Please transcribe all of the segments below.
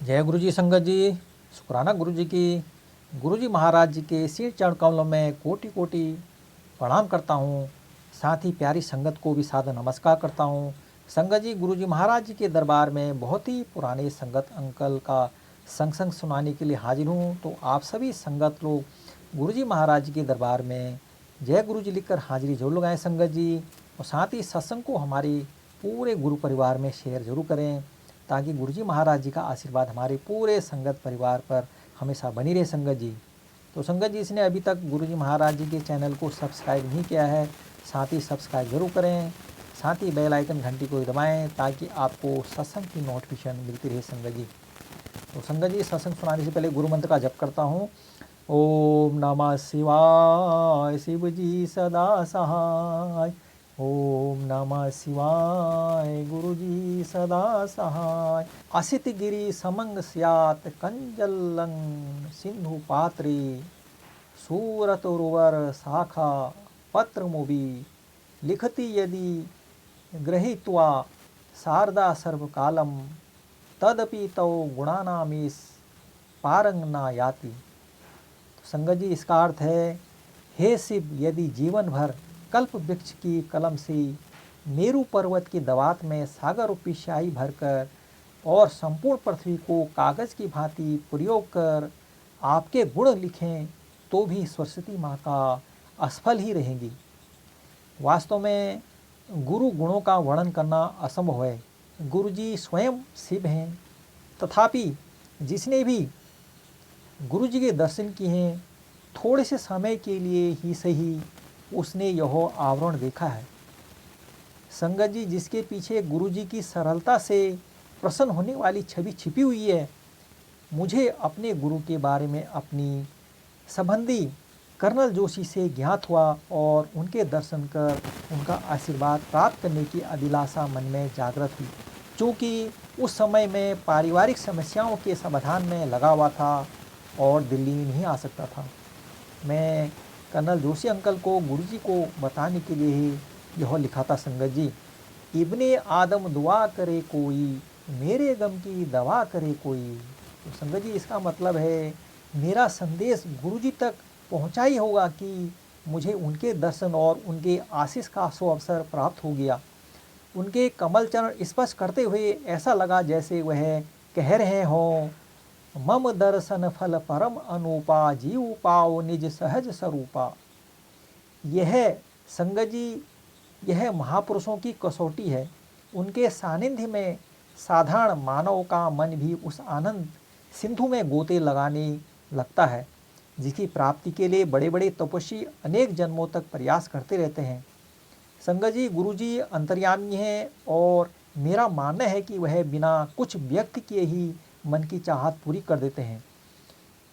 जय गुरु जी संगत जी। शुक्राना गुरु जी की। गुरु जी महाराज जी के शीर चरण कमलों में कोटि कोटि प्रणाम करता हूँ। साथ ही प्यारी संगत को भी सादर नमस्कार करता हूँ। संगत जी, गुरु जी महाराज जी के दरबार में बहुत ही पुराने संगत अंकल का संग सुनाने के लिए हाजिर हूँ। तो आप सभी संगत लोग गुरु जी महाराज जी के दरबार में जय गुरु जी लिखकर हाजिरी जरूर लगाएं संगत जी। और साथ ही सत्संग को हमारे पूरे गुरु परिवार में शेयर जरूर करें, ताकि गुरु जी महाराज जी का आशीर्वाद हमारे पूरे संगत परिवार पर हमेशा बनी रहे संगत जी। तो संगत जी, इसने अभी तक गुरु जी महाराज जी के चैनल को सब्सक्राइब नहीं किया है, साथ ही सब्सक्राइब जरूर करें। साथ ही बेल आइकन घंटी को दबाएं, ताकि आपको सत्संग की नोटिफिकेशन मिलती रहे संगत जी। तो संगत जी, सत्संग सुनाने से पहले गुरु मंत्र का जप करता हूँ। ओम नमः शिवाय, शिव जी सदा सहाय। ओम नमः शिवाय, गुरु जी सदा सहाय। असित गिरि समंग स्यात् कंजलं सिंधु पात्रे। सूरत उर्वर शाखा पत्र मुबी। लिखति यदि गृहीत्वा शारदा सर्वकालम। तदपि तौ गुणानामीश पारंग ना याति। संगत जी, इसका अर्थ है, हे शिव, यदि जीवन भर कल्प वृक्ष की कलम से मेरू पर्वत की दवात में सागर रूपी स्याही भरकर और संपूर्ण पृथ्वी को कागज की भांति प्रयोग कर आपके गुण लिखें, तो भी सरस्वती माँ का असफल ही रहेंगी। वास्तव में गुरु गुणों का वर्णन करना असंभव है। गुरु जी स्वयं शिव हैं, तथापि जिसने भी गुरु जी के दर्शन किए हैं, थोड़े से समय के लिए ही सही, उसने यह आवरण देखा है। संगत जी, जिसके पीछे गुरु जी की सरलता से प्रसन्न होने वाली छवि छिपी हुई है, मुझे अपने गुरु के बारे में अपनी संबंधी कर्नल जोशी से ज्ञात हुआ और उनके दर्शन कर उनका आशीर्वाद प्राप्त करने की अभिलाषा मन में जागृत हुई। चूँकि उस समय में पारिवारिक समस्याओं के समाधान में लगा हुआ था और दिल्ली नहीं आ सकता था, मैं कर्नल जोशी अंकल को गुरुजी को बताने के लिए ही यह लिखा था संगत जी। इब्ने आदम दुआ करे कोई, मेरे गम की दवा करे कोई। तो संगत जी, इसका मतलब है, मेरा संदेश गुरुजी तक पहुंचा ही होगा कि मुझे उनके दर्शन और उनके आशीष का अवसर प्राप्त हो गया। उनके कमल चरण स्पर्श करते हुए ऐसा लगा जैसे वह कह रहे हों, मम दर्शन फल परम अनुपा, जीव पाओ निज सहज स्वरूपा। यह संगत जी, यह महापुरुषों की कसौटी है। उनके सानिध्य में साधारण मानव का मन भी उस आनंद सिंधु में गोते लगाने लगता है, जिसकी प्राप्ति के लिए बड़े बड़े तपस्वी अनेक जन्मों तक प्रयास करते रहते हैं। संगत जी, गुरु जी अंतर्यामी हैं और मेरा मानना है कि वह बिना कुछ व्यक्त किए ही मन की चाहत पूरी कर देते हैं।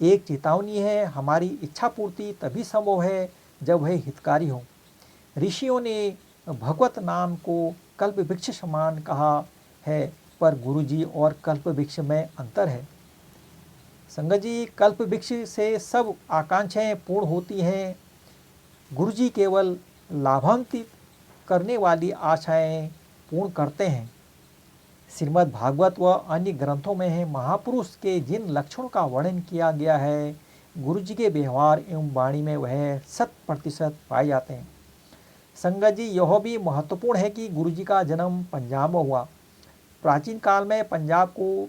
एक चेतावनी है, हमारी इच्छा पूर्ति तभी संभव है जब वह हितकारी हो। ऋषियों ने भगवत नाम को कल्प वृक्ष समान कहा है, पर गुरुजी और कल्प वृक्ष में अंतर है। संगत जी, कल्प वृक्ष से सब आकांक्षाएं पूर्ण होती हैं, गुरुजी केवल लाभान्वित करने वाली आशाएं पूर्ण करते हैं। श्रीमद् भागवत व अन्य ग्रंथों में है महापुरुष के जिन लक्षणों का वर्णन किया गया है, गुरुजी के व्यवहार एवं वाणी में वह 100% पाए जाते हैं। संगत जी, यह भी महत्वपूर्ण है कि गुरुजी का जन्म पंजाब में हुआ। प्राचीन काल में पंजाब को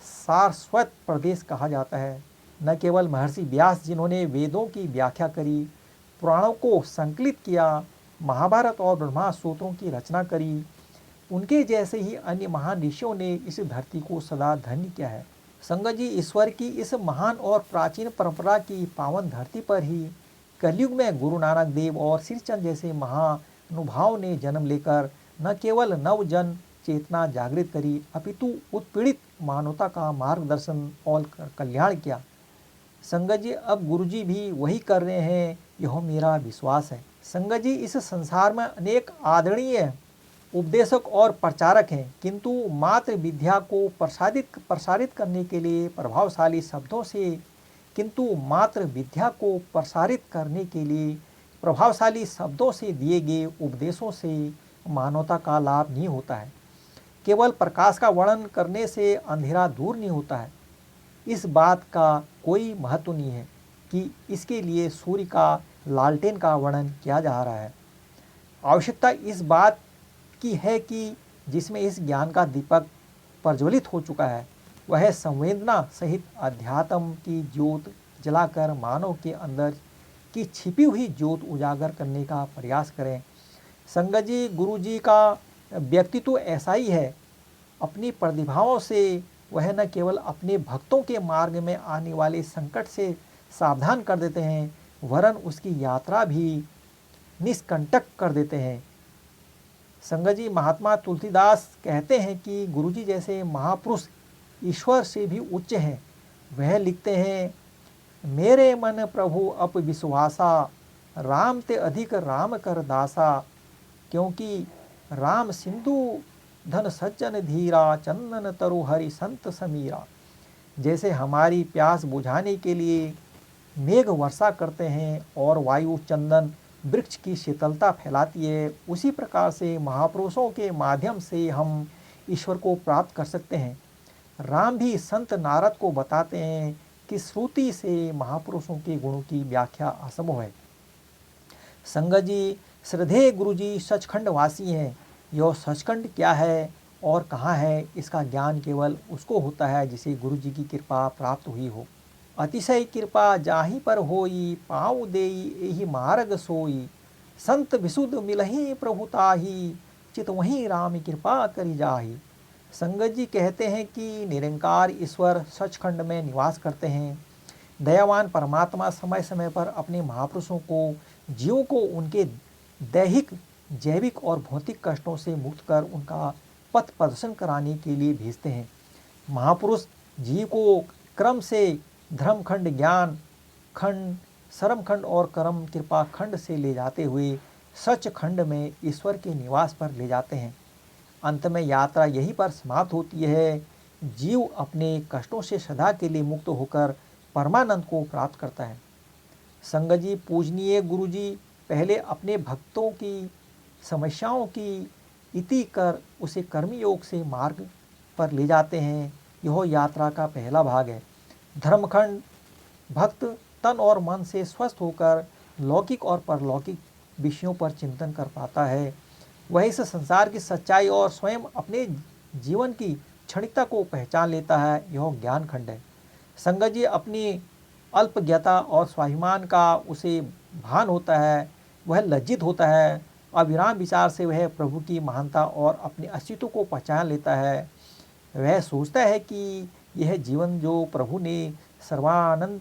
सारस्वत प्रदेश कहा जाता है। न केवल महर्षि व्यास जिन्होंने वेदों की व्याख्या करी, पुराणों को संकलित किया, महाभारत और ब्रह्मा सूत्रों की रचना करी, उनके जैसे ही अन्य महान ऋषियों ने इस धरती को सदा धन्य किया है। संगत जी, ईश्वर की इस महान और प्राचीन परंपरा की पावन धरती पर ही कलयुग में गुरु नानक देव और श्रीचंद जैसे महानुभाव ने जन्म लेकर न केवल नव जन चेतना जागृत करी, अपितु उत्पीड़ित मानवता का मार्गदर्शन और कल्याण किया। संगत जी, अब गुरुजी भी वही कर रहे हैं, यह मेरा विश्वास है। संगत जी, इस संसार में अनेक आदरणीय उपदेशक और प्रचारक हैं, किंतु मात्र विद्या को प्रसारित करने के लिए प्रभावशाली शब्दों से दिए गए उपदेशों से मानवता का लाभ नहीं होता है। केवल प्रकाश का वर्णन करने से अंधेरा दूर नहीं होता है। इस बात का कोई महत्व नहीं है कि इसके लिए सूर्य का लालटेन का वर्णन किया जा रहा है। आवश्यकता इस बात की है कि जिसमें इस ज्ञान का दीपक प्रज्वलित हो चुका है वह संवेदना सहित अध्यात्म की ज्योत जलाकर मानव के अंदर की छिपी हुई ज्योत उजागर करने का प्रयास करें। संगत जी, गुरु जी का व्यक्तित्व ऐसा ही है। अपनी प्रतिभाओं से वह न केवल अपने भक्तों के मार्ग में आने वाले संकट से सावधान कर देते हैं, वरन उसकी यात्रा भी निष्कंटक कर देते हैं। संगत जी, महात्मा तुलसीदास कहते हैं कि गुरुजी जैसे महापुरुष ईश्वर से भी उच्च हैं। वह लिखते हैं, मेरे मन प्रभु अप विश्वासा, राम ते अधिक राम कर दासा, क्योंकि राम सिंधु धन सज्जन धीरा, चंदन तरु हरि संत समीरा। जैसे हमारी प्यास बुझाने के लिए मेघ वर्षा करते हैं और वायु चंदन वृक्ष की शीतलता फैलाती है, उसी प्रकार से महापुरुषों के माध्यम से हम ईश्वर को प्राप्त कर सकते हैं। राम भी संत नारद को बताते हैं कि श्रुति से महापुरुषों के गुणों की व्याख्या असंभव है। संगत जी, श्रद्धेय गुरु जी सचखंड वासी हैं। यह सचखंड क्या है और कहाँ है, इसका ज्ञान केवल उसको होता है जिसे गुरु जी की कृपा प्राप्त हुई हो। अतिशय कृपा जाहि पर होई, पाँव देई एहि मार्ग सोई, संत विशुद्ध मिलहि प्रभुताहि, चित वहीं राम कृपा करी जाहि। संगत जी कहते हैं कि निरंकार ईश्वर सचखंड में निवास करते हैं। दयावान परमात्मा समय समय पर अपने महापुरुषों को, जीवों को उनके दैहिक, जैविक और भौतिक कष्टों से मुक्त कर उनका पथ प्रदर्शन कराने के लिए भेजते हैं। महापुरुष जीव को क्रम से धर्मखंड, ज्ञान खंड, श्रमखंड और कर्म कृपा खंड से ले जाते हुए सचखंड में ईश्वर के निवास पर ले जाते हैं। अंत में यात्रा यहीं पर समाप्त होती है। जीव अपने कष्टों से सदा के लिए मुक्त होकर परमानंद को प्राप्त करता है। संगत जी, पूजनीय गुरु जी पहले अपने भक्तों की समस्याओं की इति कर उसे कर्मयोग से मार्ग पर ले जाते हैं। यह यात्रा का पहला भाग है। धर्मखंड, भक्त तन और मन से स्वस्थ होकर लौकिक और परलौकिक विषयों पर चिंतन कर पाता है। वह इस संसार की सच्चाई और स्वयं अपने जीवन की क्षणिकता को पहचान लेता है। यह ज्ञान खंड है। संगत जी, अपनी अल्पज्ञता और स्वाभिमान का उसे भान होता है। वह लज्जित होता है। अविराम विचार से वह प्रभु की महानता और अपने अस्तित्व को पहचान लेता है। वह सोचता है कि यह जीवन जो प्रभु ने सर्वानंद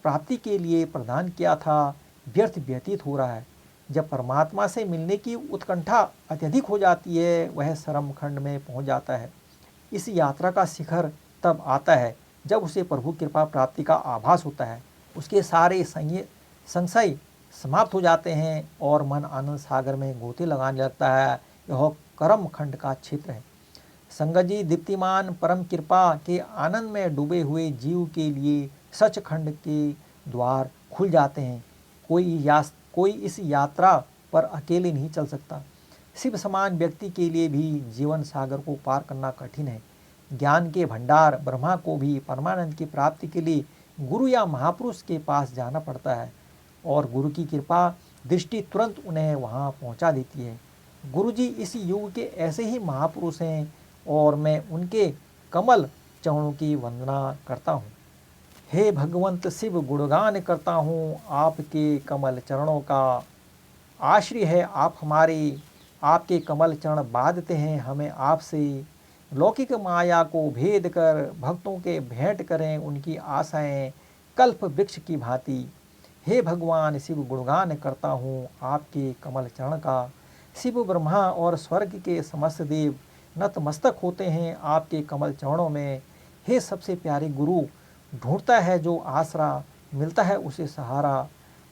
प्राप्ति के लिए प्रदान किया था, व्यर्थ व्यतीत हो रहा है। जब परमात्मा से मिलने की उत्कंठा अत्यधिक हो जाती है, वह श्रम खंड में पहुंच जाता है। इस यात्रा का शिखर तब आता है जब उसे प्रभु कृपा प्राप्ति का आभास होता है। उसके सारे संशय समाप्त हो जाते हैं और मन आनंद सागर में गोते लगाने लगता है। यह कर्म खंड का क्षेत्र है। संगत जी, दीप्तिमान परम कृपा के आनंद में डूबे हुए जीव के लिए सचखंड के द्वार खुल जाते हैं। कोई इस यात्रा पर अकेले नहीं चल सकता। शिव समान व्यक्ति के लिए भी जीवन सागर को पार करना कठिन है। ज्ञान के भंडार ब्रह्मा को भी परमानंद की प्राप्ति के लिए गुरु या महापुरुष के पास जाना पड़ता है और गुरु की कृपा दृष्टि तुरंत उन्हें वहां पहुंचा देती है। गुरु जी इस युग के ऐसे ही महापुरुष हैं और मैं उनके कमल चरणों की वंदना करता हूँ। हे भगवंत शिव, गुणगान करता हूँ आपके कमल चरणों का। आश्रय है आप हमारे, आपके कमल चरण बांधते हैं हमें आपसे। लौकिक माया को भेद कर भक्तों के भेंट करें उनकी आशाएं कल्प वृक्ष की भांति। हे भगवान शिव, गुणगान करता हूँ आपके कमल चरण का। शिव, ब्रह्मा और स्वर्ग के समस्त देव नतमस्तक होते हैं आपके कमल चरणों में। हे सबसे प्यारे गुरु, ढूंढता है जो आसरा, मिलता है उसे सहारा।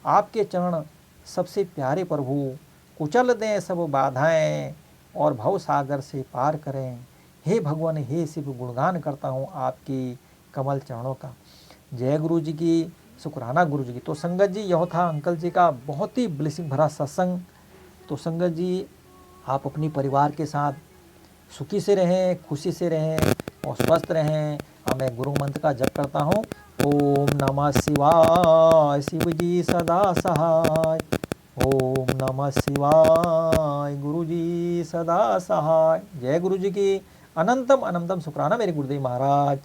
आपके चरण सबसे प्यारे प्रभु, कुचल दें सब बाधाएं और भव सागर से पार करें। हे भगवान, हे शिव, गुणगान करता हूँ आपके कमल चरणों का। जय गुरु जी की, शुक्राना गुरु जी की। तो संगत जी, यह था अंकल जी का बहुत ही ब्लेसिंग भरा सत्संग। तो संगत जी, आप अपनी परिवार के साथ सुखी से रहें, खुशी से रहें और स्वस्थ रहें। तथा मैं गुरु मंत्र का जप करता हूँ। ओम नमः शिवाय, शिव जी सदा सहाय। ओम नमः शिवाय, गुरु जी सदा सहाय। जय गुरु जी की अनंतम अनंतम शुक्राना मेरे गुरुदेव महाराज।